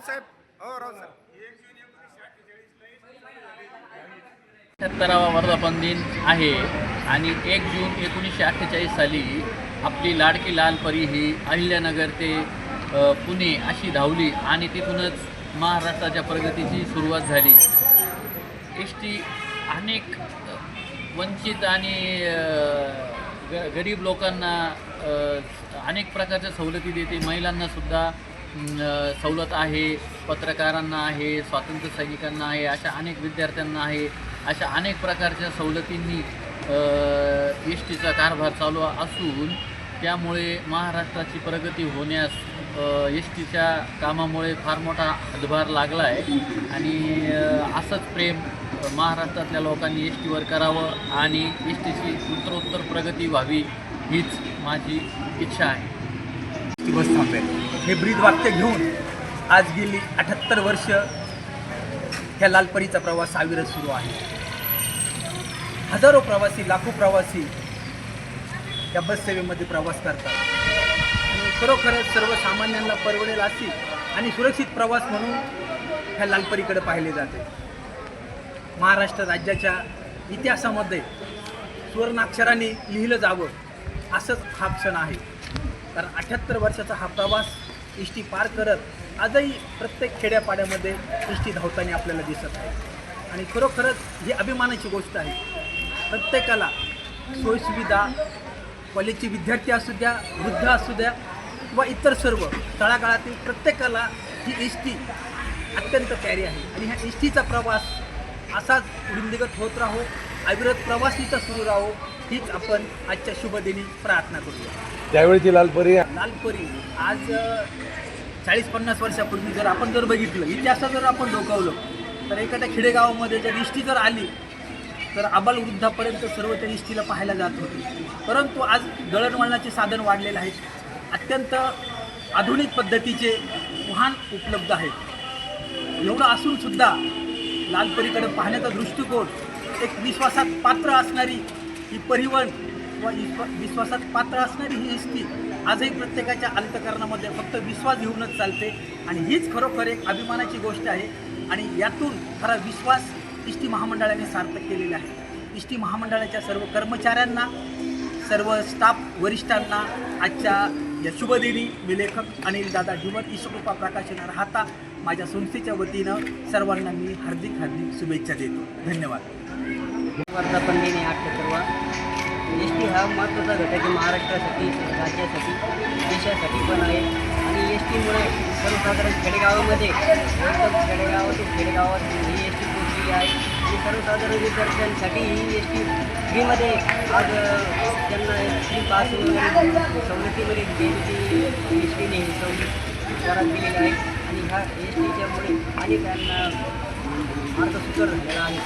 साहेब हो राव साहेब. 78वा वर्धापन दिन आहे आणि 1 जून 1948 साली आपली लाडकी लाल परी ही अहिल्यानगर ते पुणे अशी धावली आणि तिथूनच महाराष्ट्राच्या प्रगतीची सुरुवात झाली. एस टी अनेक वंचित आणि गरीब लोकांना अनेक प्रकारच्या सवलती देते. महिलांनासुद्धा सवलत आहे, पत्रकारांना आहे, स्वातंत्र्य सैनिकांना आहे, अशा अनेक विद्यार्थ्यांना आहे. अशा अनेक प्रकारच्या सवलतींनी एस टीचा कारभार चालू असून त्यामुळे महाराष्ट्राची प्रगती होण्यास एस टीच्या कामामुळे फार मोठा हातभार लागला आहे. आणि असंच प्रेम महाराष्ट्रातल्या लोकांनी एस टीवर करावं आणि एस टीची उत्तरोत्तर प्रगती व्हावी हीच माझी इच्छा आहे. बस थांबेल हे ब्रीद वाक्य घेऊन आज गेली 78 वर्ष ह्या लालपरीचा प्रवास अविरत सुरू आहे. हजारो प्रवासी, लाखो प्रवासी या बस सेवेमध्ये प्रवास करतात आणि खरोखरच सर्वसामान्यांना परवडेल अशी आणि सुरक्षित प्रवास म्हणून ह्या लालपरीकडे पाहिले जाते. महाराष्ट्र राज्याच्या इतिहासामध्ये सुवर्णाक्षरांनी लिहिलं जावं असंच हा क्षण आहे. कारण 78 वर्षाचा हा प्रवास एस टी पार करत आजही प्रत्येक खेड्यापाड्यामध्ये एस टी धावताना आपल्याला दिसत आहे. आणि खरोखरच ही अभिमानाची गोष्ट आहे. प्रत्येकाला सोयीसुविधा, कॉलेजचे विद्यार्थी असू द्या, वृद्ध असू द्या किंवा इतर सर्व तळागाळातील प्रत्येकाला ही एस टी अत्यंत प्यारी आहे. आणि ह्या एस टीचा प्रवास असाच वृंदीगत होत राहो, अविरत प्रवासीचा सुरू राहो हीच आपण आजच्या शुभदिनी प्रार्थना करूया. त्यावेळीची लालपरी लालपरी आज 40-50 वर्षापूर्वी जर आपण बघितलं, इतिहासात जर आपण डोकावलं तर एखाद्या खेडेगावामध्ये जर एस टी जर आली तर आबालवृद्धापर्यंत सर्व त्या एस टीला पाहायला जात होते. परंतु आज दळणवळणाचे साधन वाढलेले आहेत. अत्यंत आधुनिक पद्धतीचे वाहन उपलब्ध आहेत. एवढं असूनसुद्धा लालपरीकडे पाहण्याचा दृष्टिकोन एक विश्वासात पात्र असणारी ही परिवहन व विश्वासात पात्र असणारी ही एस टी आजही प्रत्येकाच्या अंतःकरणामध्ये फक्त विश्वास घेऊनच चालते. आणि हीच खरोखर एक अभिमानाची गोष्ट आहे. आणि यातून खरा विश्वास एस टी महामंडळाने सार्थक केलेला आहे. एस टी महामंडळाच्या सर्व कर्मचाऱ्यांना, सर्व स्टाफ वरिष्ठांना आजच्या या शुभदिनी मी लेखक अनिलदादा ढिमत ईशकृपा प्रकाशन राहता माझ्या संस्थेच्या वतीनं सर्वांना मी हार्दिक शुभेच्छा देतो. धन्यवाद. वर्धापन दिन आहे 78वा. एस टी हा महत्त्वाचा घटक आहे महाराष्ट्रासाठी, राज्यासाठी, देशासाठी पण आहे. आणि एस टीमुळे सर्वसाधारण खेडेगावामध्ये एकदम खेडेगावात ही एस टी पोचलेली आहे. आणि सर्वसाधारण विद्यार्थ्यांसाठी ही एस टी फ्रीमध्ये आज त्यांना फ्री पास सवलतीमध्ये देण्याची एस टीने ही सवलत करार केलेली आहे. आणि ह्या एस टीच्यामुळे अनेकांना मार्ग सुकर झालेला आहे.